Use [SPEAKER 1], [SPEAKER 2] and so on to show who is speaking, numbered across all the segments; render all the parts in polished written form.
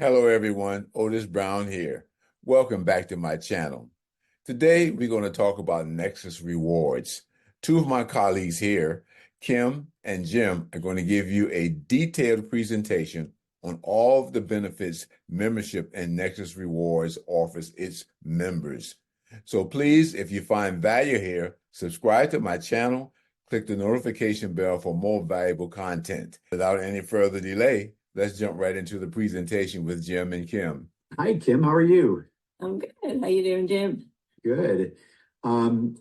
[SPEAKER 1] Hello everyone, Otis Brown here. Welcome back to my channel. Today we're going to talk about Nexus rewards. Two of my colleagues here, Kim and Jim, are going to give you a detailed presentation on all of the benefits membership in Nexus rewards offers its members. So please, if you find value here, subscribe to my channel, click the notification bell for more valuable content. Without any further delay, let's jump right into the presentation with Jim and Kim.
[SPEAKER 2] Hi, Kim. How are you?
[SPEAKER 3] I'm good. How you doing, Jim?
[SPEAKER 2] Good.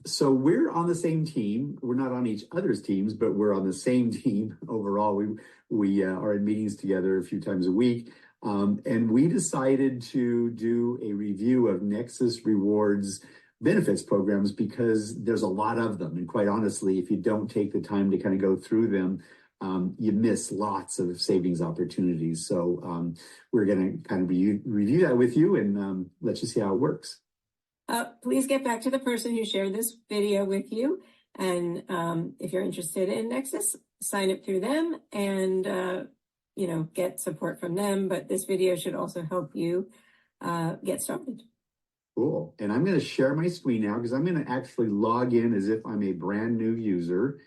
[SPEAKER 2] So we're on the same team. We're not on each other's teams, but we're on the same team overall. We are in meetings together a few times a week, and we decided to do a review of Nexus Rewards benefits programs because there's a lot of them. And quite honestly, if you don't take the time to kind of go through them, you miss lots of savings opportunities. So we're going to kind of review that with you and let you see how it works.
[SPEAKER 3] Please get back to the person who shared this video with you. And if you're interested in Nexus, sign up through them and, get support from them. But this video should also help you get started.
[SPEAKER 2] Cool. And I'm going to share my screen now because I'm going to actually log in as if I'm a brand new user.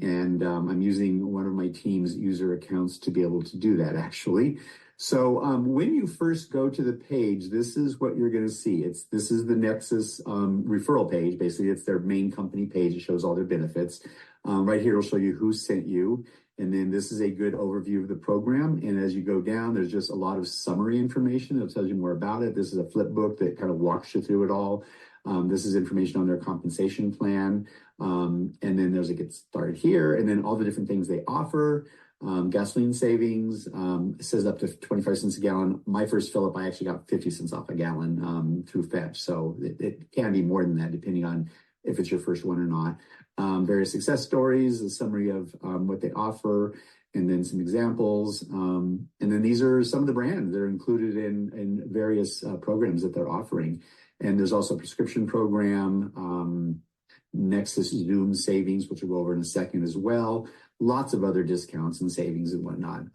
[SPEAKER 2] And I'm using one of my team's user accounts to be able to do that, actually. So when you first go to the page, this is what you're going to see. This is the Nexus referral page. Basically, it's their main company page. It shows all their benefits. Right here, it'll show you who sent you. And then this is a good overview of the program. And as you go down, there's just a lot of summary information that tells you more about it. This is a flip book that kind of walks you through it all. This is information on their compensation plan. And then there's a get started here, and then all the different things they offer. Gasoline savings, it says up to 25 cents a gallon. My first fill up, I actually got 50 cents off a gallon through Fetch. So it can be more than that, depending on if it's your first one or not. Various success stories, a summary of what they offer, and then some examples. And then these are some of the brands that are included in various programs that they're offering. And there's also a prescription program, Nexus Zoom savings, which we'll go over in a second as well. Lots of other discounts and savings and whatnot.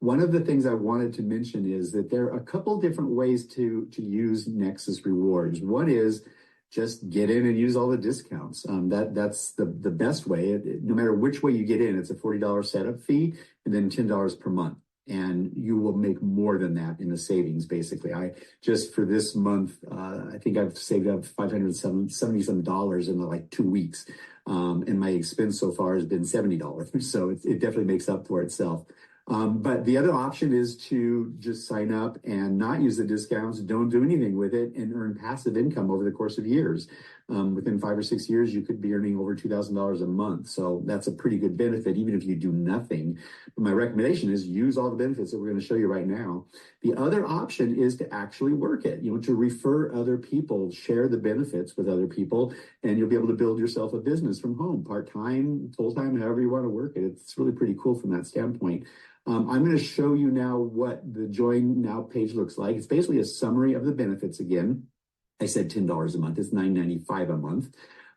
[SPEAKER 2] One of the things I wanted to mention is that there are a couple different ways to use Nexus rewards. One is just get in and use all the discounts. That's the best way. No matter which way you get in, it's a $40 setup fee and then $10 per month. And you will make more than that in the savings, basically. I just for this month, I think I've saved up $577 in like 2 weeks. And my expense so far has been $70. So it definitely makes up for itself. But the other option is to just sign up and not use the discounts, don't do anything with it, and earn passive income over the course of years. Within 5 or 6 years, you could be earning over $2,000 a month. So that's a pretty good benefit, even if you do nothing. But my recommendation is use all the benefits that we're going to show you right now. The other option is to actually work it, to refer other people, share the benefits with other people, and you'll be able to build yourself a business from home, part-time, full-time, however you want to work it. It's really pretty cool from that standpoint. I'm going to show you now what the Join Now page looks like. It's basically a summary of the benefits again. I said $10 a month. It's $9.95 a month.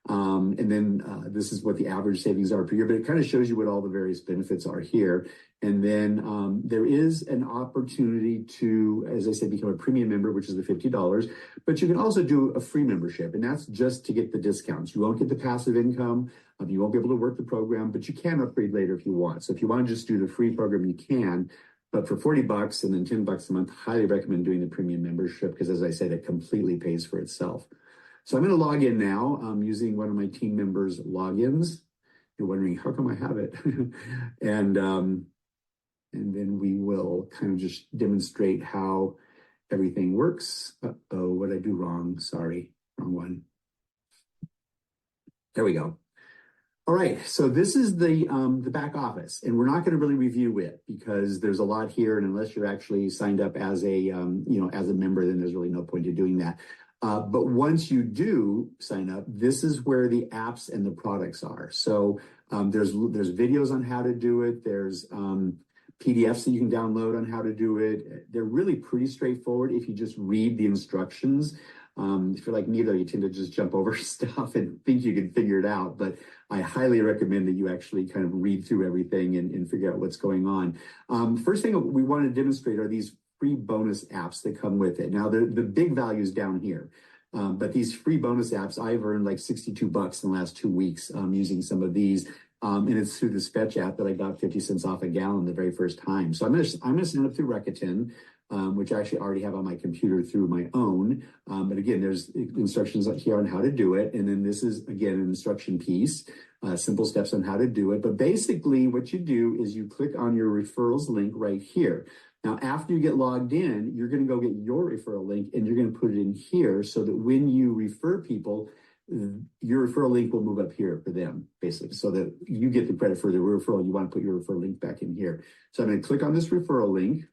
[SPEAKER 2] And then this is what the average savings are per year, but it kind of shows you what all the various benefits are here. And then there is an opportunity to, as I said, become a premium member, which is the $50, but you can also do a free membership, and that's just to get the discounts. You won't get the passive income. You won't be able to work the program, but you can upgrade later if you want. So if you want to just do the free program, you can. But for $40 and then $10 a month, highly recommend doing the premium membership because, as I said, it completely pays for itself. So I'm going to log in now. I'm using one of my team members' logins. You're wondering, how come I have it? And then we will kind of just demonstrate how everything works. Uh-oh, what did I do wrong? Sorry, wrong one. There we go. All right, so this is the back office, and we're not going to really review it because there's a lot here, and unless you're actually signed up as a as a member, then there's really no point in doing that. But once you do sign up, this is where the apps and the products are. So there's videos on how to do it. There's PDFs that you can download on how to do it. They're really pretty straightforward if you just read the instructions. If you're like me, though, you tend to just jump over stuff and think you can figure it out. But I highly recommend that you actually kind of read through everything and figure out what's going on. First thing we want to demonstrate are these free bonus apps that come with it. Now, the big value is down here. But these free bonus apps, I've earned like $62 in the last 2 weeks using some of these. And it's through this Fetch app that I got 50 cents off a gallon the very first time. So I'm gonna sign up through Rakuten, which I actually already have on my computer through my own. But again, there's instructions here on how to do it. And then this is, again, an instruction piece, simple steps on how to do it. But basically what you do is you click on your referrals link right here. Now, after you get logged in, you're going to go get your referral link and you're going to put it in here so that when you refer people, your referral link will move up here for them, basically, so that you get the credit for the referral. You want to put your referral link back in here. So I'm going to click on this referral link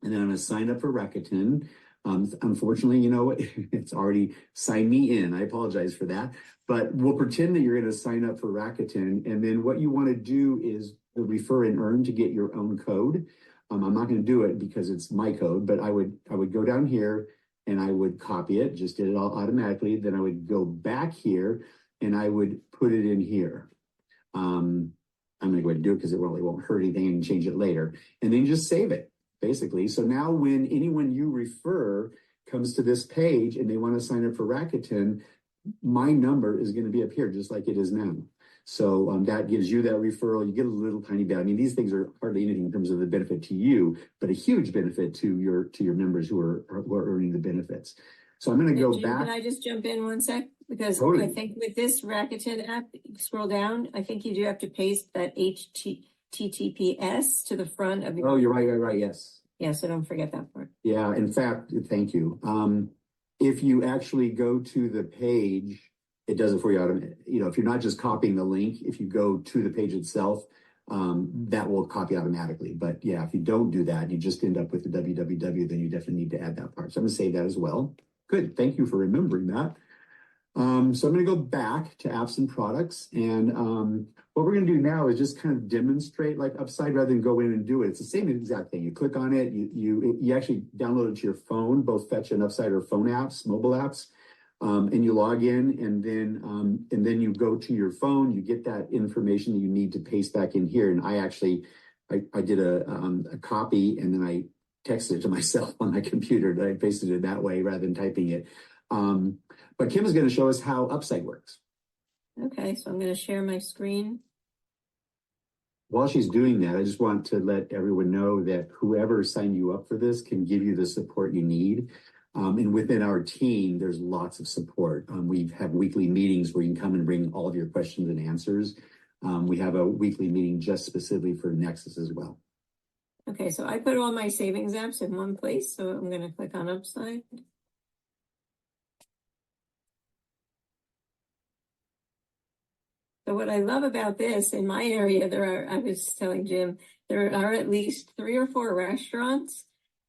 [SPEAKER 2] and then I'm going to sign up for Rakuten. Unfortunately, you know, it's already signed me in. I apologize for that. But we'll pretend that you're going to sign up for Rakuten. And then what you want to do is the refer and earn to get your own code. I'm not going to do it because it's my code, but I would go down here and I would copy it, just did it all automatically. Then I would go back here and I would put it in here. I'm going to go ahead and do it because it really won't hurt anything and change it later. And then just save it, basically. So now when anyone you refer comes to this page and they want to sign up for Rakuten, my number is going to be up here just like it is now. So that gives you that referral. You get a little tiny bit. I mean, these things are hardly anything in terms of the benefit to you, but a huge benefit to your members who are earning the benefits. So I'm going to go back.
[SPEAKER 3] Can I just jump in one sec? Because
[SPEAKER 2] totally.
[SPEAKER 3] I think with this Rakuten app, scroll down, I think you do have to paste that HTTPS to the front of your.
[SPEAKER 2] Oh, you're right. Yes.
[SPEAKER 3] Yeah, so don't forget that part.
[SPEAKER 2] Yeah, in fact, thank you. If you actually go to the page, it does it for you automatically. You know, if you're not just copying the link, if you go to the page itself, that will copy automatically. But yeah, if you don't do that, you just end up with the www, then you definitely need to add that part. So I'm going to save that as well. Good. Thank you for remembering that. So I'm going to go back to apps and products. And what we're going to do now is just kind of demonstrate like Upside rather than go in and do it. It's the same exact thing. You click on it, you actually download it to your phone. Both Fetch and Upside are phone apps, mobile apps. And you log in and then you go to your phone, you get that information that you need to paste back in here. And I did a copy and then I texted it to myself on my computer that I pasted it that way rather than typing it. But Kim is going to show us how Upside works.
[SPEAKER 3] Okay, so I'm going to share my screen.
[SPEAKER 2] While she's doing that, I just want to let everyone know that whoever signed you up for this can give you the support you need. And within our team, there's lots of support. We have weekly meetings where you can come and bring all of your questions and answers. We have a weekly meeting just specifically for Nexus as well.
[SPEAKER 3] Okay, so I put all my savings apps in one place. So I'm going to click on Upside. So what I love about this in my area, I was telling Jim, there are at least 3 or 4 restaurants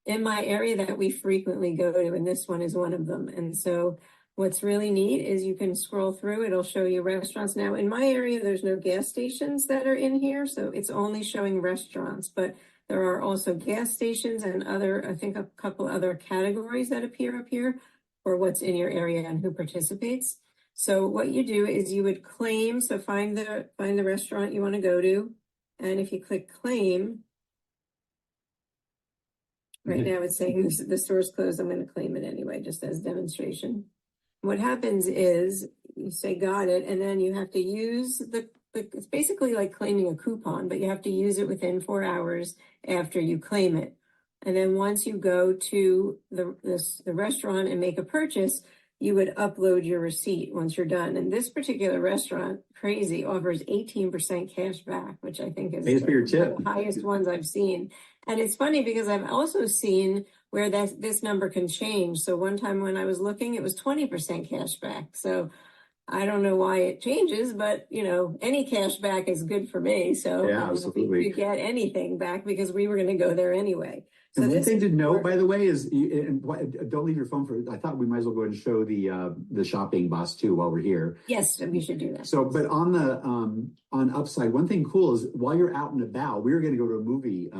[SPEAKER 3] in my area that we frequently go to, and this one is one of them. And so what's really neat is you can scroll through, it'll show you restaurants. Now in my area, there's no gas stations that are in here, so it's only showing restaurants, but there are also gas stations and I think a couple other categories that appear up here for what's in your area and who participates. So what you do is you would claim, so find the restaurant you want to go to, and if you click claim, right now it's saying the store's closed. I'm going to claim it anyway, just as demonstration. What happens is you say got it, and then you have to use it's basically like claiming a coupon, but you have to use it within 4 hours after you claim it. And then once you go to the restaurant and make a purchase, you would upload your receipt once you're done. And this particular restaurant, crazy, offers 18% cash back, which I think is
[SPEAKER 2] for your tip.
[SPEAKER 3] The highest ones I've seen. And it's funny because I've also seen where this number can change. So one time when I was looking, it was 20% cash back. So I don't know why it changes, but you know, any cash back is good for me. So
[SPEAKER 2] yeah, absolutely.
[SPEAKER 3] You get anything back because we were going to go there anyway. So
[SPEAKER 2] and one thing to note, by the way, is don't leave your phone for. I thought we might as well go ahead and show the shopping boss too while we're here.
[SPEAKER 3] Yes, we should do that.
[SPEAKER 2] So, but on Upside, one thing cool is while you're out and about, we were going to go to a movie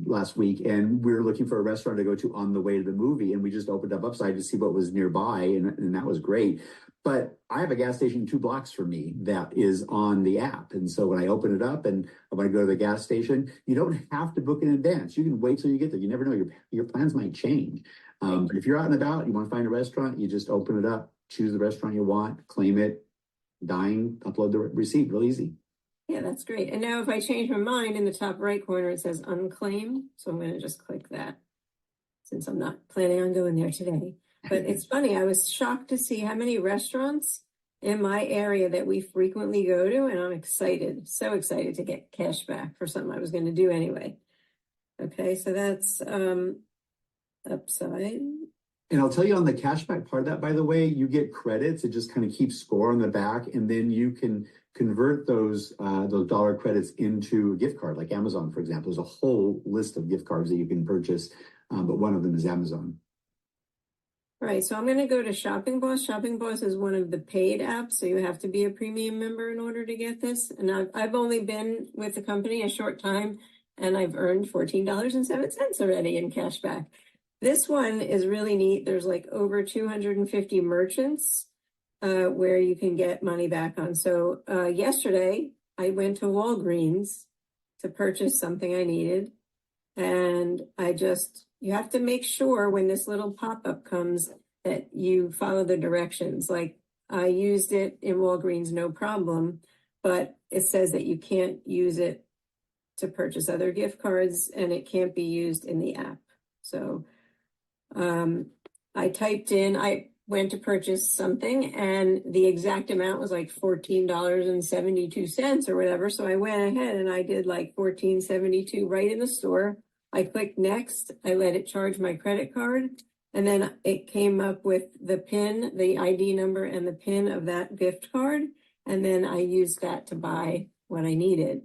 [SPEAKER 2] last week, and we were looking for a restaurant to go to on the way to the movie, and we just opened up Upside to see what was nearby, and that was great. But I have a gas station 2 blocks from me that is on the app. And so when I open it up and I want to go to the gas station, you don't have to book in advance. You can wait till you get there. You never know. Your plans might change. But if you're out and about, you want to find a restaurant, you just open it up, choose the restaurant you want, claim it, dine, upload the receipt, real easy.
[SPEAKER 3] Yeah, that's great. And now if I change my mind, in the top right corner, it says unclaim. So I'm going to just click that since I'm not planning on going there today. But it's funny, I was shocked to see how many restaurants in my area that we frequently go to, and I'm excited, so excited to get cash back for something I was going to do anyway. Okay, so that's upside.
[SPEAKER 2] And I'll tell you on the cashback part of that, by the way, you get credits. It just kind of keeps score on the back, and then you can convert those dollar credits into a gift card, like Amazon, for example. There's a whole list of gift cards that you can purchase, but one of them is Amazon.
[SPEAKER 3] Right, so I'm going to go to Shopping Boss. Shopping Boss is one of the paid apps, so you have to be a premium member in order to get this. And I've only been with the company a short time, and I've earned $14.07 already in cash back. This one is really neat. There's like over 250 merchants where you can get money back on. So yesterday, I went to Walgreens to purchase something I needed, and you have to make sure when this little pop-up comes that you follow the directions. Like I used it in Walgreens, no problem, but it says that you can't use it to purchase other gift cards and it can't be used in the app. So I went to purchase something and the exact amount was like $14.72 or whatever. So I went ahead and I did like $14.72 right in the store. I clicked next, I let it charge my credit card, and then it came up with the PIN, the ID number and the PIN of that gift card. And then I used that to buy what I needed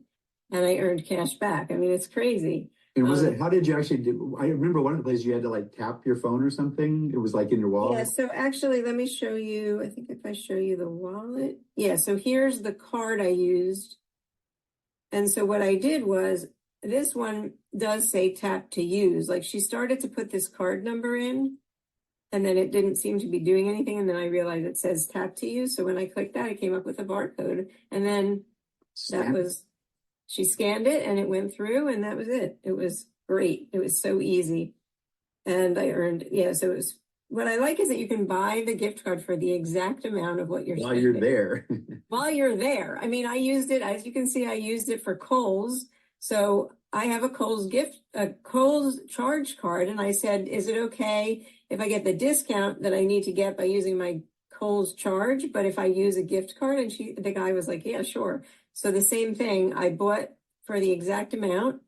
[SPEAKER 3] and I earned cash back. I mean, it's crazy.
[SPEAKER 2] And how did you actually do? I remember one of the places you had to like tap your phone or something. It was like in your wallet.
[SPEAKER 3] Yeah, so actually, let me show you. I think if I show you the wallet. Yeah, so here's the card I used. And so what I did was, this one does say tap to use. Like she started to put this card number in and then it didn't seem to be doing anything. And then I realized it says tap to use. So when I clicked that, it came up with a barcode. And then she scanned it and it went through and that was it. It was great. It was so easy. And I earned, so it was, what I like is that you can buy the gift card for the exact amount of what you're
[SPEAKER 2] spending. While you're there.
[SPEAKER 3] While you're there. I mean, I used it, as you can see, I used it for Kohl's. So I have a Kohl's charge card, and I said, is it okay if I get the discount that I need to get by using my Kohl's charge, but if I use a gift card? And the guy was like, yeah, sure. So the same thing, I bought for the exact amount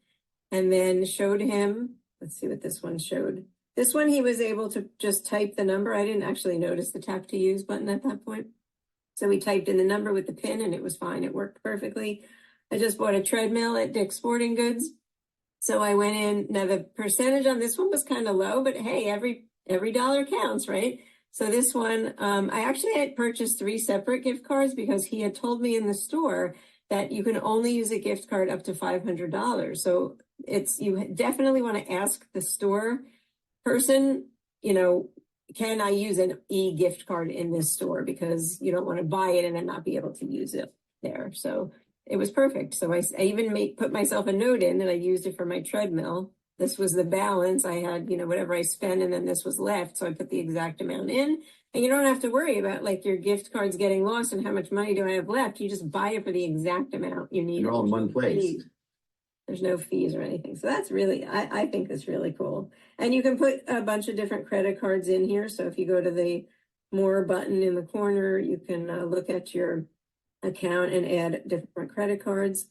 [SPEAKER 3] and then showed him, let's see what this one showed. This one, he was able to just type the number. I didn't actually notice the tap to use button at that point. So we typed in the number with the PIN and it was fine. It worked perfectly. I just bought a treadmill at Dick's Sporting Goods. So I went in. Now the percentage on this one was kind of low, but hey, every dollar counts, right? So this one, I actually had purchased 3 separate gift cards because he had told me in the store that you can only use a gift card up to $500. So you definitely want to ask the store person, can I use an e-gift card in this store? Because you don't want to buy it and then not be able to use it there. So it was perfect. So I even put myself a note in and I used it for my treadmill. This was the balance. I had, whatever I spent and then this was left. So I put the exact amount in and you don't have to worry about like your gift cards getting lost and how much money do I have left. You just buy it for the exact amount you need.
[SPEAKER 2] You're all in one place.
[SPEAKER 3] There's no fees or anything. So that's really, I think that's really cool. And you can put a bunch of different credit cards in here. So if you go to the more button in the corner, you can look at your account and add different credit cards.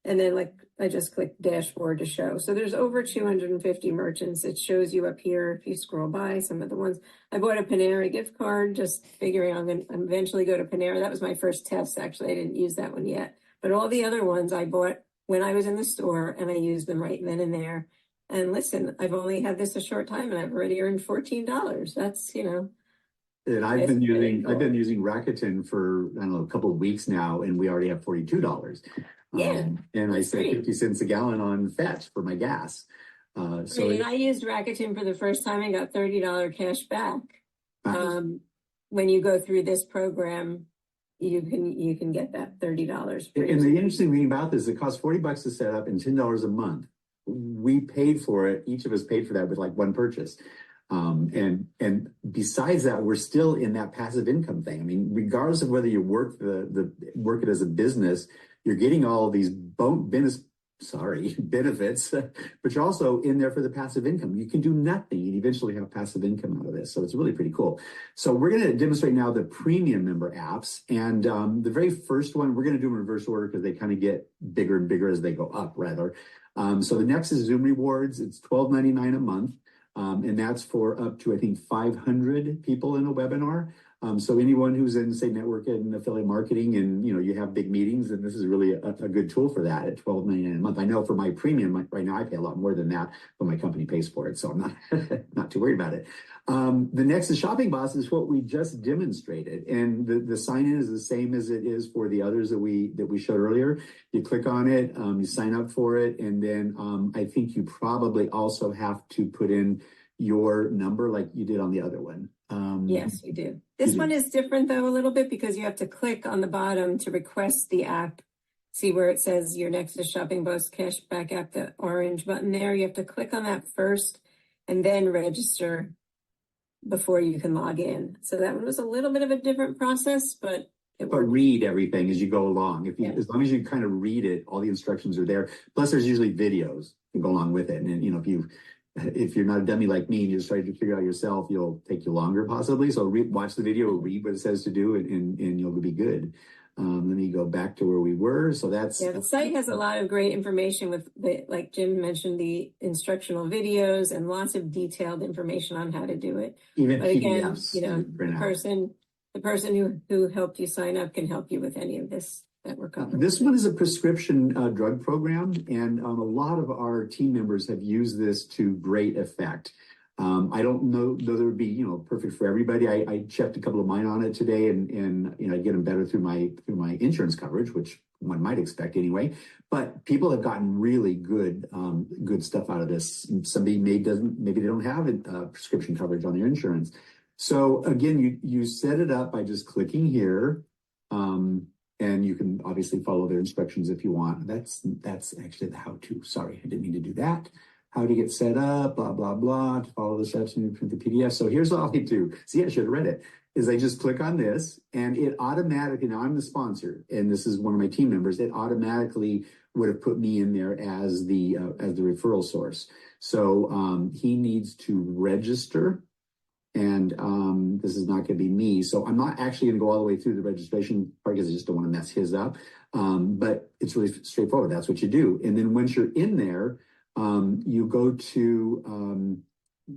[SPEAKER 3] And then like I just clicked dashboard to show. So there's over 250 merchants. It shows you up here if you scroll by some of the ones. I bought a Panera gift card, just figuring I'm going to eventually go to Panera. That was my first test. Actually, I didn't use that one yet. But all the other ones I bought when I was in the store and I used them right then and there. And listen, I've only had this a short time and I've already earned $14. That's,
[SPEAKER 2] And I've been using Rakuten for, I don't know, a couple of weeks now, and we already have $42.
[SPEAKER 3] Yeah.
[SPEAKER 2] And I save 50 cents a gallon on fetch for my gas.
[SPEAKER 3] I used Rakuten for the first time and got $30 cash back. When you go through this program, you can get that $30 per
[SPEAKER 2] And the interesting thing about this, it costs $40 to set up and $10 a month. We paid for it. Each of us paid for that with like one purchase. And besides that, we're still in that passive income thing. I mean, regardless of whether you work work it as a business, you're getting all of these benefits, but you're also in there for the passive income. You can do nothing and eventually have passive income out of this. So it's really pretty cool. So we're going to demonstrate now the premium member apps. And the very first one, we're going to do in reverse order because they kind of get bigger and bigger as they go up, rather. So the Nexus Zoom Rewards, it's $12.99 a month. And that's for up to, I think, 500 people in a webinar. So anyone who's in, say, network and affiliate marketing and, you have big meetings, and this is really a good tool for that at $12.99 a month. I know for my premium, right now I pay a lot more than that, but my company pays for it. So I'm not, not too worried about it. The Nexus Shopping Boss is what we just demonstrated. And the sign-in is the same as it is for the others that we showed earlier. You click on it, you sign up for it, and then I think you probably also have to put in your number like you did on the other one.
[SPEAKER 3] Yes, we do. This one is different though a little bit because you have to click on the bottom to request the app. See where it says your Nexus Shopping Boss Cashback app, the orange button there. You have to click on that first and then register before you can log in. So that one was a little bit of a different process, but it worked.
[SPEAKER 2] But read everything as you go along. As long as you kind of read it, all the instructions are there. Plus there's usually videos that go along with it. And if you're not a dummy like me and you're just trying to figure out yourself, it'll take you longer possibly. So watch the video, read what it says to do, and you'll be good. Let me go back to where we were. So the
[SPEAKER 3] site has a lot of great information with like Jim mentioned, the instructional videos and lots of detailed information on how to do it.
[SPEAKER 2] Even
[SPEAKER 3] but
[SPEAKER 2] PDFs,
[SPEAKER 3] again, the person who helped you sign up can help you with any of this that we're covering.
[SPEAKER 2] This one is a prescription drug program, and a lot of our team members have used this to great effect. I don't know that it would be perfect for everybody. I checked a couple of mine on it today, and I get them better through my insurance coverage, which one might expect anyway. But people have gotten really good stuff out of this. Somebody maybe they don't have prescription coverage on their insurance. So again, you set it up by just clicking here. And you can obviously follow their instructions if you want. That's actually the how-to. Sorry, I didn't mean to do that. How to get set up, blah, blah, blah, to follow the steps and print the PDF. So here's all I do. See, I should have read it. Is I just click on this and it automatically, now I'm the sponsor and this is one of my team members, it automatically would have put me in there as the referral source. So he needs to register. And this is not going to be me. So I'm not actually going to go all the way through the registration part because I just don't want to mess his up. But it's really straightforward. That's what you do. And then once you're in there, you go to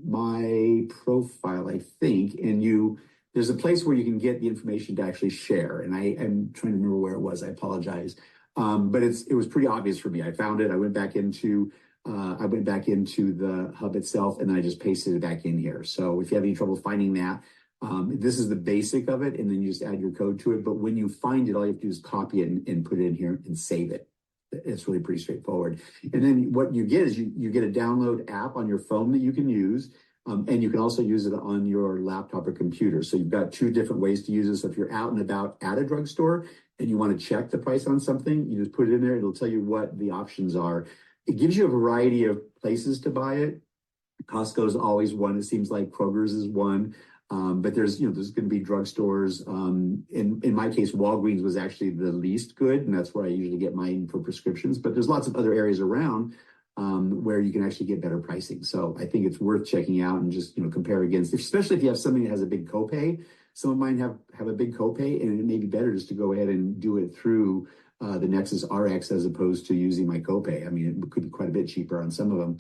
[SPEAKER 2] my profile, I think, and there's a place where you can get the information to actually share. And I'm trying to remember where it was. I apologize. But it was pretty obvious for me. I found it. I went back into the hub itself, and then I just pasted it back in here. So if you have any trouble finding that, this is the basic of it, and then you just add your code to it. But when you find it, all you have to do is copy it and put it in here and save it. It's really pretty straightforward. And then what you get is you get a download app on your phone that you can use, and you can also use it on your laptop or computer. So you've got two different ways to use this. So if you're out and about at a drugstore and you want to check the price on something, you just put it in there. It'll tell you what the options are. It gives you a variety of places to buy it. Costco is always one. It seems like Kroger's is one. But there's going to be drugstores. In my case, Walgreens was actually the least good, and that's where I usually get mine for prescriptions. But there's lots of other areas around where you can actually get better pricing. So I think it's worth checking out and just compare against, especially if you have something that has a big copay. Some of mine have a big copay, and it may be better just to go ahead and do it through the Nexus RX as opposed to using my copay. I mean, it could be quite a bit cheaper on some of them.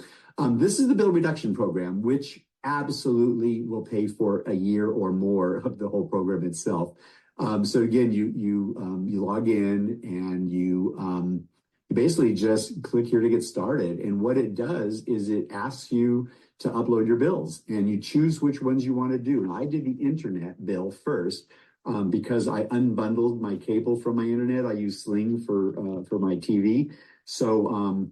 [SPEAKER 2] This is the bill reduction program, which absolutely will pay for a year or more of the whole program itself. So again, you log in and you basically just click here to get started. And what it does is it asks you to upload your bills, and you choose which ones you want to do. And I did the internet bill first. Because I unbundled my cable from my internet. I use Sling for my TV. So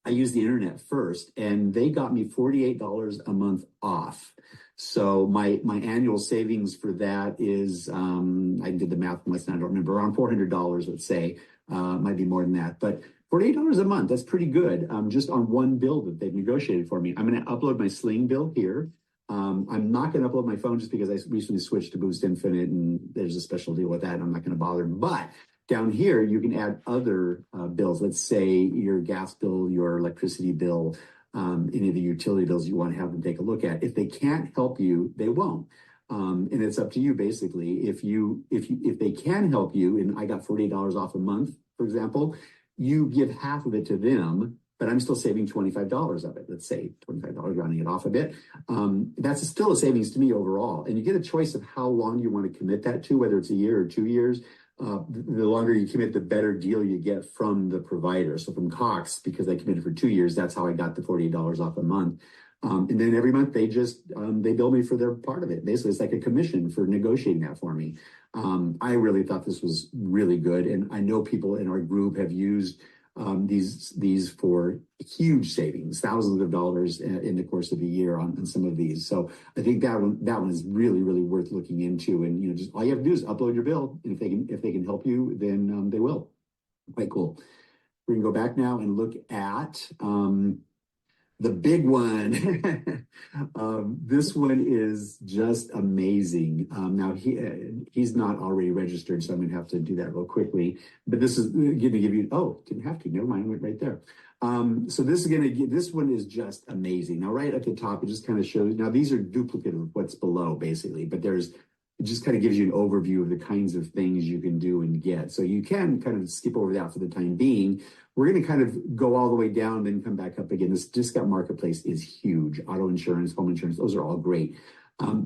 [SPEAKER 2] I used the internet first, and they got me $48 a month off. So my annual savings for that is, I did the math once and I don't remember, around $400, let's say. Might be more than that, but $48 a month, that's pretty good, just on one bill that they've negotiated for me. I'm going to upload my Sling bill here. I'm not going to upload my phone just because I recently switched to Boost Infinite and there's a special deal with that. I'm not going to bother. But down here, you can add other bills. Let's say your gas bill, your electricity bill, any of the utility bills you want to have them take a look at. If they can't help you, they won't. And it's up to you, basically. If they can help you, and I got $48 off a month, for example, you give half of it to them, but I'm still saving $25 of it. Let's say $25, rounding it off a bit. That's still a savings to me overall. And you get a choice of how long you want to commit that to, whether it's a year or 2 years. The longer you commit, the better deal you get from the provider. So from Cox, because I committed for 2 years, that's how I got the $48 off a month. And then every month they bill me for their part of it. Basically, it's like a commission for negotiating that for me. I really thought this was really good. And I know people in our group have used these for huge savings, thousands of dollars in the course of a year on some of these. So I think that one is really, really worth looking into. And just all you have to do is upload your bill, and if they can help you, then they will. Quite cool. We're gonna go back now and look at the big one. This one is just amazing. Now he's not already registered, so I'm gonna have to do that real quickly. But this is going to give you, didn't have to, never mind, it went right there. So this one is just amazing. Now, right at the top, it just kind of shows, now these are duplicate of what's below, basically, but it just kind of gives you an overview of the kinds of things you can do and get. So you can kind of skip over that for the time being. We're going to kind of go all the way down, then come back up again. This discount marketplace is huge. Auto insurance, home insurance, those are all great.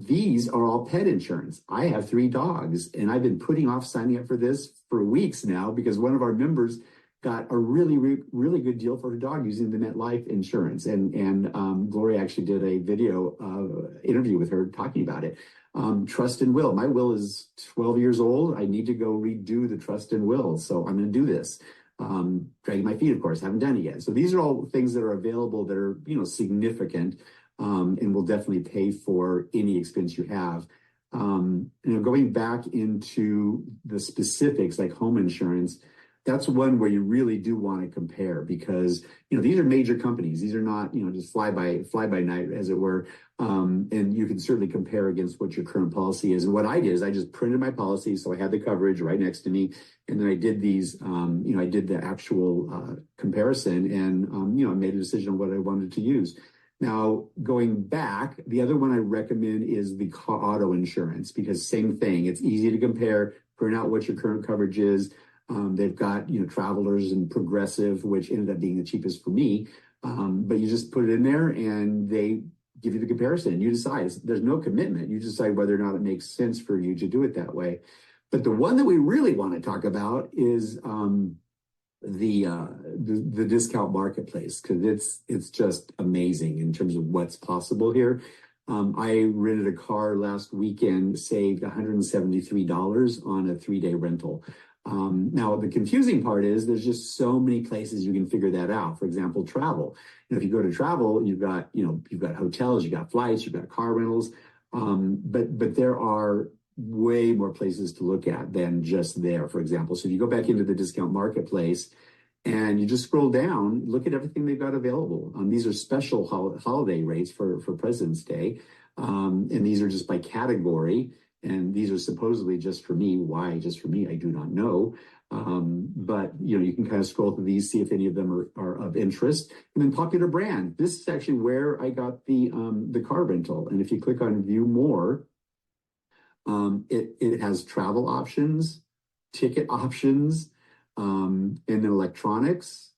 [SPEAKER 2] These are all pet insurance. I have 3 dogs, and I've been putting off signing up for this for weeks now because one of our members got a really, really good deal for her dog using the MetLife insurance. And Gloria actually did a video interview with her talking about it. Trust and will. My will is 12 years old. I need to go redo the trust and will. So I'm going to do this. Dragging my feet, of course, haven't done it yet. So these are all things that are available that are, significant, and will definitely pay for any expense you have. Going back into the specifics like home insurance, that's one where you really do want to compare because, these are major companies. These are not, just fly by night, as it were. And you can certainly compare against what your current policy is. And what I did is I just printed my policy. So I had the coverage right next to me. And then I did these, I did the actual comparison and, I made a decision on what I wanted to use. Now, going back, the other one I recommend is the auto insurance because same thing. It's easy to compare, print out what your current coverage is. They've got, Travelers and Progressive, which ended up being the cheapest for me. But you just put it in there and they give you the comparison. You decide. There's no commitment. You decide whether or not it makes sense for you to do it that way. But the one that we really want to talk about is the discount marketplace because it's just amazing in terms of what's possible here. I rented a car last weekend, saved $173 on a 3-day rental. Now, the confusing part is there's just so many places you can figure that out. For example, travel. If you go to travel, you've got hotels, you've got flights, you've got car rentals. But there are way more places to look at than just there, for example. So if you go back into the discount marketplace and you just scroll down, look at everything they've got available. These are special holiday rates for President's Day. And these are just by category. And these are supposedly just for me. Why just for me? I do not know. But you can kind of scroll through these, see if any of them are of interest. And then popular brand. This is actually where I got the car rental. And if you click on view more, it has travel options, ticket options, and then electronics,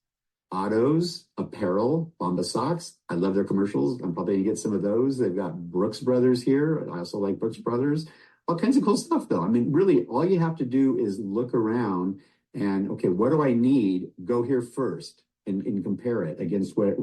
[SPEAKER 2] autos, apparel, Bomba socks. I love their commercials. I'm probably gonna get some of those. They've got Brooks Brothers here. I also like Brooks Brothers. All kinds of cool stuff, though. I mean, really, all you have to do is look around and, okay, what do I need? Go here first and compare it against where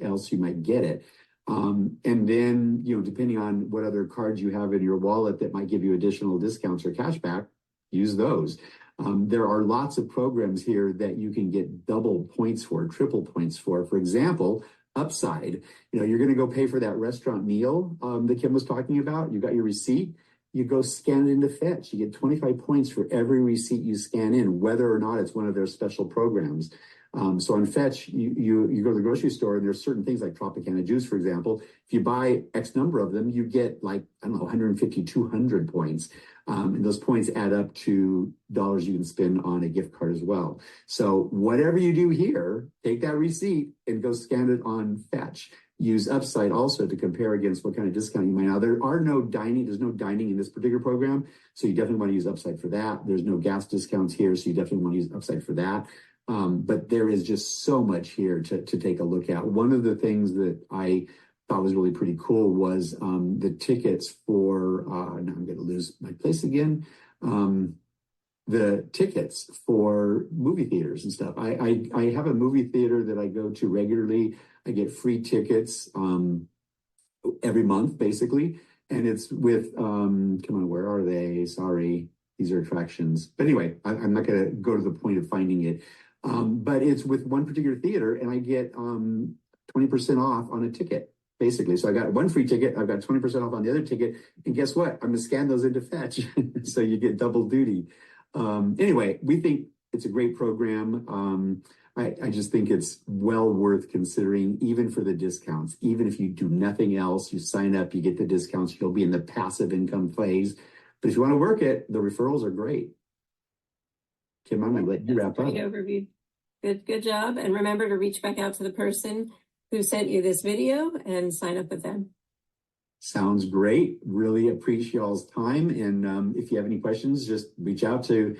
[SPEAKER 2] else you might get it. And then, depending on what other cards you have in your wallet that might give you additional discounts or cash back, use those. There are lots of programs here that you can get double points for, triple points for. For example, upside. You're going to go pay for that restaurant meal that Kim was talking about. You got your receipt. You go scan it into Fetch. You get 25 points for every receipt you scan in, whether or not it's one of their special programs. So on Fetch, you go to the grocery store and there's certain things like Tropicana juice, for example. If you buy X number of them, you get like, I don't know, 150, 200 points. And those points add up to dollars you can spend on a gift card as well. So whatever you do here, take that receipt and go scan it on Fetch. Use Upside also to compare against what kind of discount you might have. There's no dining in this particular program, so you definitely want to use Upside for that. There's no gas discounts here, so you definitely want to use Upside for that. But there is just so much here to take a look at. One of the things that I thought was really pretty cool was the tickets for, now I'm going to lose my place again, the tickets for movie theaters and stuff. I have a movie theater that I go to regularly. I get free tickets every month, basically. And it's with, come on, where are they? Sorry, these are attractions. But anyway, I'm not going to go to the point of finding it. But it's with one particular theater, and I get 20% off on a ticket, basically. So I got one free ticket, I've got 20% off on the other ticket, and guess what? I'm going to scan those into Fetch, so you get double duty. Anyway, we think it's a great program. I just think it's well worth considering, even for the discounts. Even if you do nothing else, you sign up, you get the discounts, you'll be in the passive income phase. But if you want to work it, the referrals are great. Kim, I'm going to let you wrap up.
[SPEAKER 3] Great overview. Good job. And remember to reach back out to the person who sent you this video and sign up with them.
[SPEAKER 2] Sounds great. Really appreciate y'all's time. And if you have any questions, just reach out to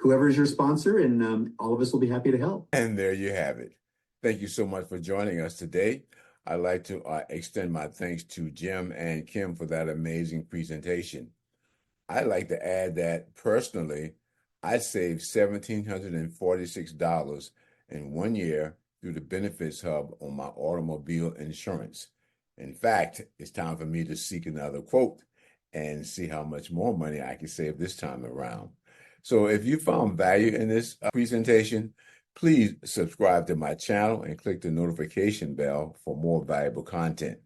[SPEAKER 2] whoever is your sponsor, and all of us will be happy to help.
[SPEAKER 1] And there you have it. Thank you so much for joining us today. I'd like to extend my thanks to Jim and Kim for that amazing presentation. I'd like to add that personally, I saved $1,746 in 1 year through the Benefits Hub on my automobile insurance. In fact, it's time for me to seek another quote and see how much more money I can save this time around. So if you found value in this presentation, please subscribe to my channel and click the notification bell for more valuable content.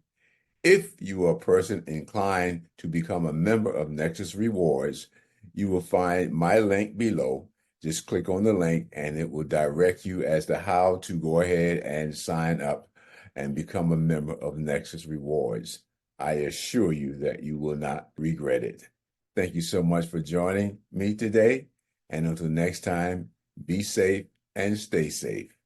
[SPEAKER 1] If you are a person inclined to become a member of Nexus Rewards, you will find my link below. Just click on the link and it will direct you as to how to go ahead and sign up and become a member of Nexus Rewards. I assure you that you will not regret it. Thank you so much for joining me today. And until next time, be safe and stay safe.